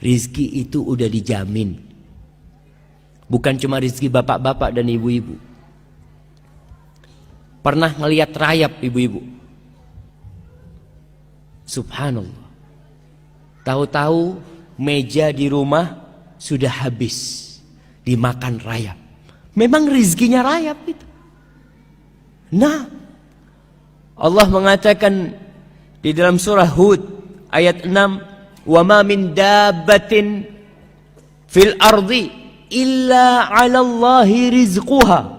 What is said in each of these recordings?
Rizki itu udah dijamin. Bukan cuma rizki bapak-bapak dan ibu-ibu. Pernah ngelihat rayap ibu-ibu? Subhanallah. Tahu-tahu meja di rumah sudah habis dimakan rayap. Memang rizkinya rayap itu. Nah, Allah mengatakan di dalam surah Hud ayat 6, "Wa ma min dabbatin fil ardi illa 'ala Allahi rizquha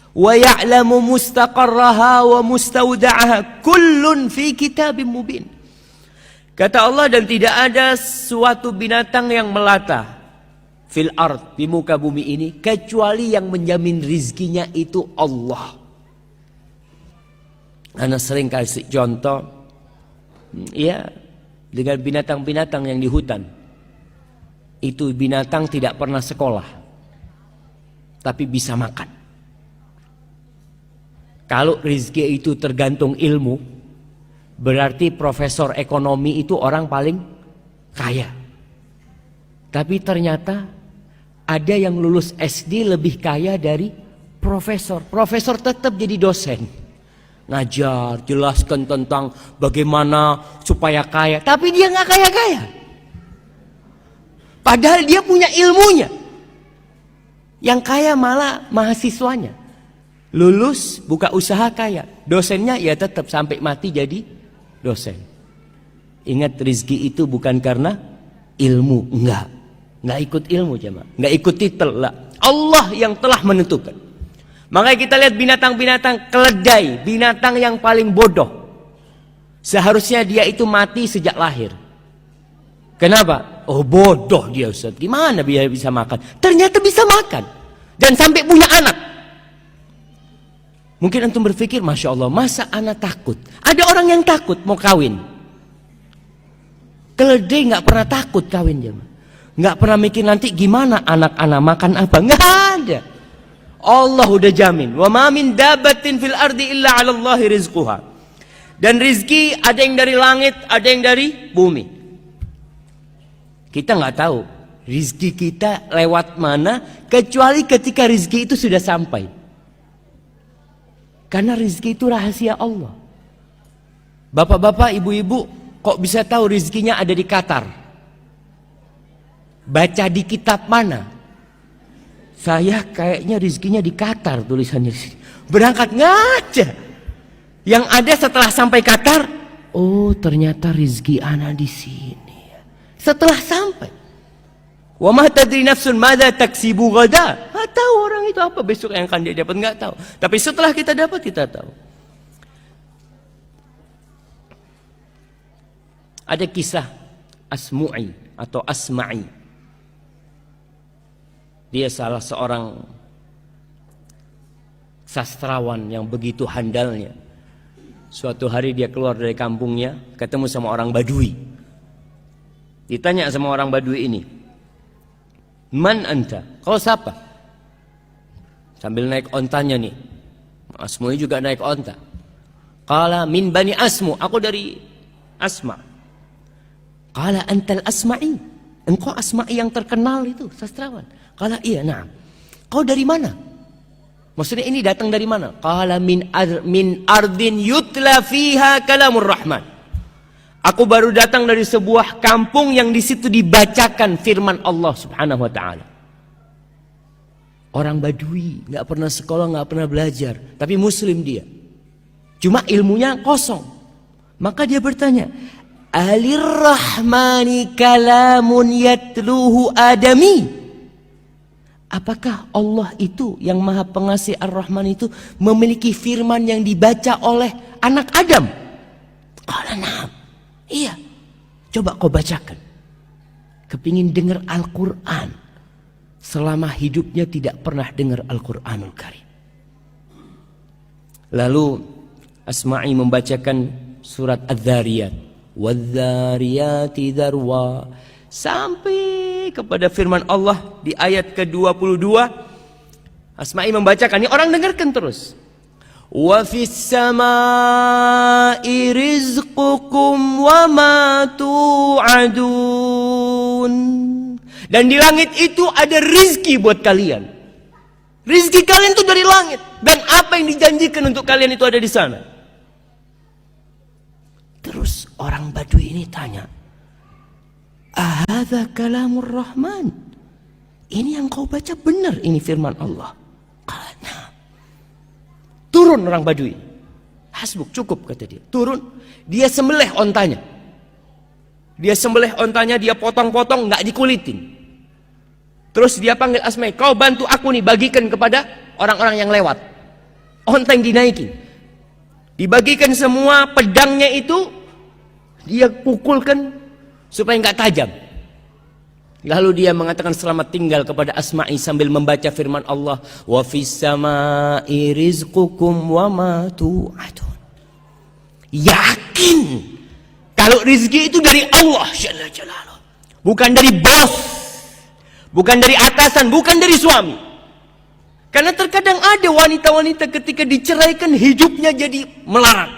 wa ya'lamu mustaqarraha wa mustawda'aha kullun fi kitabim mubin." Kata Allah, dan tidak ada suatu binatang yang melata fil ard, di muka bumi ini, kecuali yang menjamin rizkinya itu Allah. Ana sering kasih contoh, ya, dengan binatang-binatang yang di hutan. Itu binatang tidak pernah sekolah, tapi bisa makan. Kalau rizki itu tergantung ilmu, berarti profesor ekonomi itu orang paling kaya. Tapi ternyata ada yang lulus SD lebih kaya dari profesor. Profesor tetap jadi dosen, ngajar, jelaskan tentang bagaimana supaya kaya. Tapi dia nggak kaya-kaya. Padahal dia punya ilmunya. Yang kaya malah mahasiswanya. Lulus, buka usaha, kaya. Dosennya ya tetap sampai mati jadi dosen. Ingat, rizki itu bukan karena ilmu. Nggak ikut ilmu jemaah, nggak ikut titel lah. Allah yang telah menentukan. Makanya kita lihat binatang-binatang keledai, binatang yang paling bodoh. Seharusnya dia itu mati sejak lahir. Kenapa? Oh, bodoh dia, Ustaz. Gimana dia bisa makan? Ternyata bisa makan. Dan sampai punya anak. Mungkin antum berpikir, Masya Allah, masa anak takut? Ada orang yang takut mau kawin. Keledai nggak pernah takut kawin jemaah. Nggak pernah mikir nanti gimana anak-anak makan apa. Nggak ada. Allah udah jamin. Wa ma min dabbatin fil ardi illa 'ala Allahi rizquha. Dan rizki ada yang dari langit, ada yang dari bumi. Kita nggak tahu rizki kita lewat mana, kecuali ketika rizki itu sudah sampai. Karena rizki itu rahasia Allah. Bapak-bapak, ibu-ibu, kok bisa tahu rizkinya ada di Qatar? Baca di kitab mana? Saya kayaknya rizkinya di Qatar, tulisannya di sini. Berangkat ngaca. Yang ada setelah sampai Qatar, oh ternyata rizki ana di sini. Setelah sampai, wa ma tadri nafsun madza taksibu ghada. Nggak tahu orang itu apa besok yang akan dia dapat, nggak tahu. Tapi setelah kita dapat, kita tahu. Ada kisah Asmu'i atau Asma'i. Dia salah seorang sastrawan yang begitu handalnya. Suatu hari dia keluar dari kampungnya, ketemu sama orang Badui. Ditanya sama orang Badui ini, "Man anta?" Kau siapa? Sambil naik ontanya nih. Asmu'i juga naik onta. Qala min bani Asmu, aku dari Asma. Qala antal Asma'i, engkau Asma'i yang terkenal itu, sastrawan. Qala iya, na'am. Kau dari mana? Maksudnya ini datang dari mana? Qala min ardin yutla fiha kalamur rahman. Aku baru datang dari sebuah kampung yang di situ dibacakan firman Allah Subhanahu wa taala. Orang Badui, nggak pernah sekolah, nggak pernah belajar, tapi muslim dia. Cuma ilmunya kosong. Maka dia bertanya, "Alir rahmani kalamun yatluhu adami?" Apakah Allah itu yang Maha Pengasih Ar-Rahman itu memiliki firman yang dibaca oleh anak Adam? Qala na'am. Iya. Coba kau bacakan. Kepingin dengar Al-Quran. Selama hidupnya tidak pernah dengar Al-Quranul Karim. Lalu Asma'i membacakan surat Adz-Dzariyat. Wadz-Dzariyati dzarwa. Sampai kepada firman Allah di ayat ke-22. Asma'i membacakan, ini orang dengarkan terus. Wa fis samaa'i rizqukum wa ma tu'adun. Dan di langit itu ada rizki buat kalian. Rizki kalian itu dari langit. Dan apa yang dijanjikan untuk kalian itu ada di sana. Terus orang Badui ini tanya, ahadza kalamur rahman? Ini yang kau baca benar, ini firman Allah. Karena turun orang Badui. Hasbuk, cukup kata dia. Turun, dia sembelih ontanya. Dia sembelih ontanya, dia potong-potong, nggak dikulitin. Terus dia panggil Asma'i, kau bantu aku nih, bagikan kepada orang-orang yang lewat. Onta yang dinaikin. Dibagikan semua, pedangnya itu dia pukulkan supaya nggak tajam. Lalu dia mengatakan selamat tinggal kepada Asma'i sambil membaca firman Allah, wa fis sama'i rizqukum wa ma tu'adun. Yakin kalau rizki itu dari Allah Jalla Jalaluh, bukan dari bos, bukan dari atasan, bukan dari suami. Karena terkadang ada wanita-wanita ketika diceraikan hidupnya jadi melarat.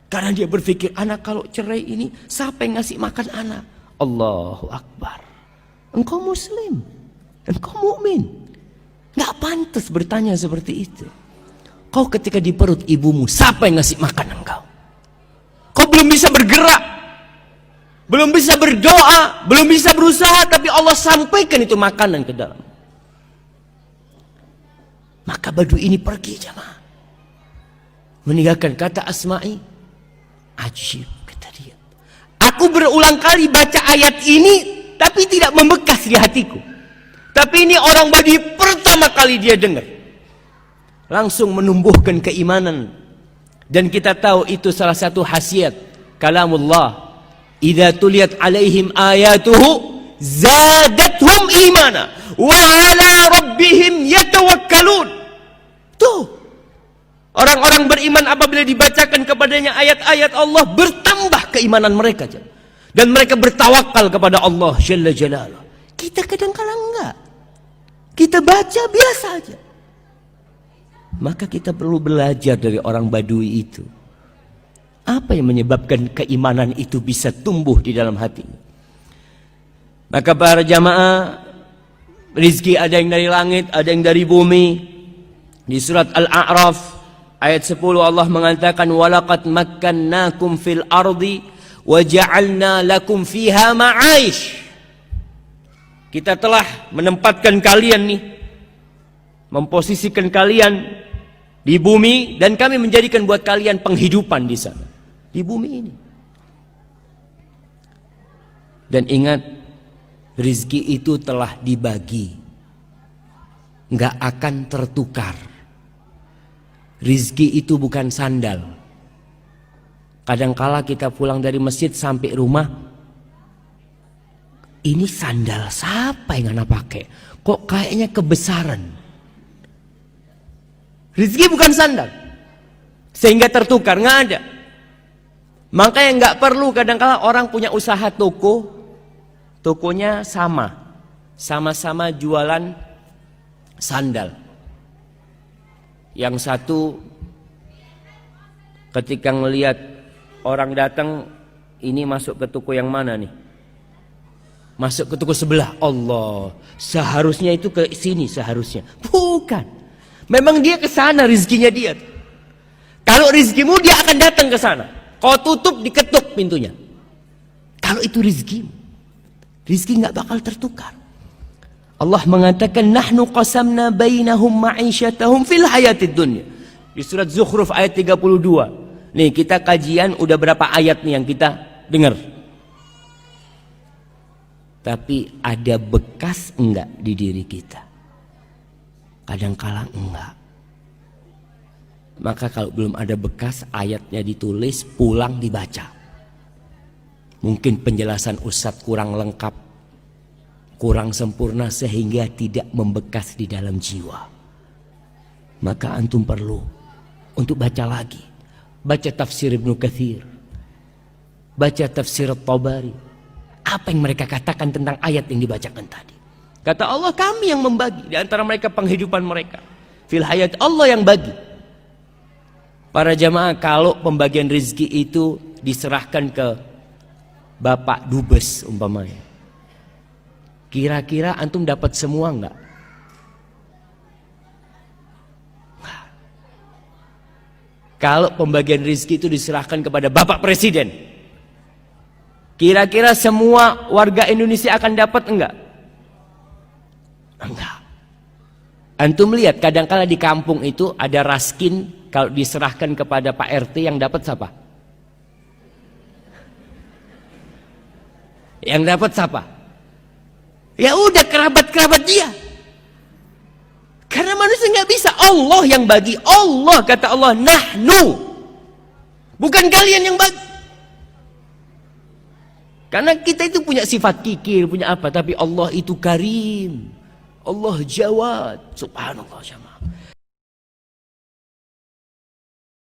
Karena dia berpikir, anak kalau cerai ini siapa yang ngasih makan anak? Allahu Akbar. Engkau muslim, engkau mukmin, nggak pantas bertanya seperti itu. Kau ketika di perut ibumu, siapa yang ngasih makan engkau? Kau belum bisa bergerak, belum bisa berdoa, belum bisa berusaha, tapi Allah sampaikan itu makanan ke dalam. Maka Badui ini pergi jamaah, meninggalkan kata Asma'i. Ajib, kata dia. Aku berulang kali baca ayat ini, tapi tidak membekas di hatiku. Tapi ini orang Badui pertama kali dia dengar, langsung menumbuhkan keimanan. Dan kita tahu itu salah satu khasiat kalamullah. Idza tuliyat alaihim ayatuhu zadathum imana wa ala rabbihim yatawakkalun. Tuh, orang-orang beriman apabila dibacakan kepadanya ayat-ayat Allah, bertambah keimanan mereka. Dan mereka bertawakal kepada Allah Jalla Jalaluh. Kita kadang-kadang enggak. Kita baca biasa aja. Maka kita perlu belajar dari orang Badui itu. Apa yang menyebabkan keimanan itu bisa tumbuh di dalam hatinya? Maka para jamaah, rizki ada yang dari langit, ada yang dari bumi. Di surat Al-A'raf ayat 10 Allah mengatakan, walaqad makkannakum fil ardi wa ja'alna lakum fiha ma'aish. Kita telah menempatkan kalian nih, memposisikan kalian di bumi, dan kami menjadikan buat kalian penghidupan di sana, di bumi ini. Dan ingat, rizki itu telah dibagi, nggak akan tertukar. Rizki itu bukan sandal. Kadangkala kita pulang dari masjid sampai rumah, ini sandal siapa yang anak pakai? Kok kayaknya kebesaran? Rizki bukan sandal sehingga tertukar, nggak ada. Makanya nggak perlu kadangkala orang punya usaha toko, tokonya sama-sama jualan sandal. Yang satu ketika ngelihat orang datang, ini masuk ke toko yang mana nih? Masuk ke toko sebelah. Allah, seharusnya itu ke sini seharusnya. Bukan. Memang dia ke sana rizkinya dia. Kalau rizkimu dia akan datang ke sana. Kau tutup, diketuk pintunya. Kalau itu rizkimu, rizki nggak bakal tertukar. Allah mengatakan, nahnu qasamna bainahum ma'isyatahum fil hayatid dunya. Di surat Zukhruf ayat 32. Nih kita kajian udah berapa ayat nih yang kita dengar. Tapi ada bekas enggak di diri kita? Kadangkala enggak. Maka kalau belum ada bekas, ayatnya ditulis, pulang dibaca. Mungkin penjelasan Ustadz kurang lengkap, kurang sempurna sehingga tidak membekas di dalam jiwa. Maka antum perlu untuk baca lagi. Baca tafsir Ibnu Katsir, baca tafsir At-Tabari. Apa yang mereka katakan tentang ayat yang dibacakan tadi? Kata Allah, kami yang membagi di antara mereka penghidupan mereka. Fil hayat, Allah yang bagi. Para jamaah, kalau pembagian rizki itu diserahkan ke Bapak Dubes umpamanya. Kira-kira antum dapat semua enggak? Kalau pembagian rezeki itu diserahkan kepada Bapak Presiden, kira-kira semua warga Indonesia akan dapat enggak? Enggak. Antum lihat kadang-kala di kampung itu ada raskin, kalau diserahkan kepada Pak RT yang dapat siapa? Yang dapat siapa? Ya udah kerabat-kerabat dia. Karena manusia nggak bisa, Allah yang bagi. Allah, kata Allah, nahnu, bukan kalian yang bagi. Karena kita itu punya sifat kikir, punya apa, tapi Allah itu karim, Allah jawad, subhanallah.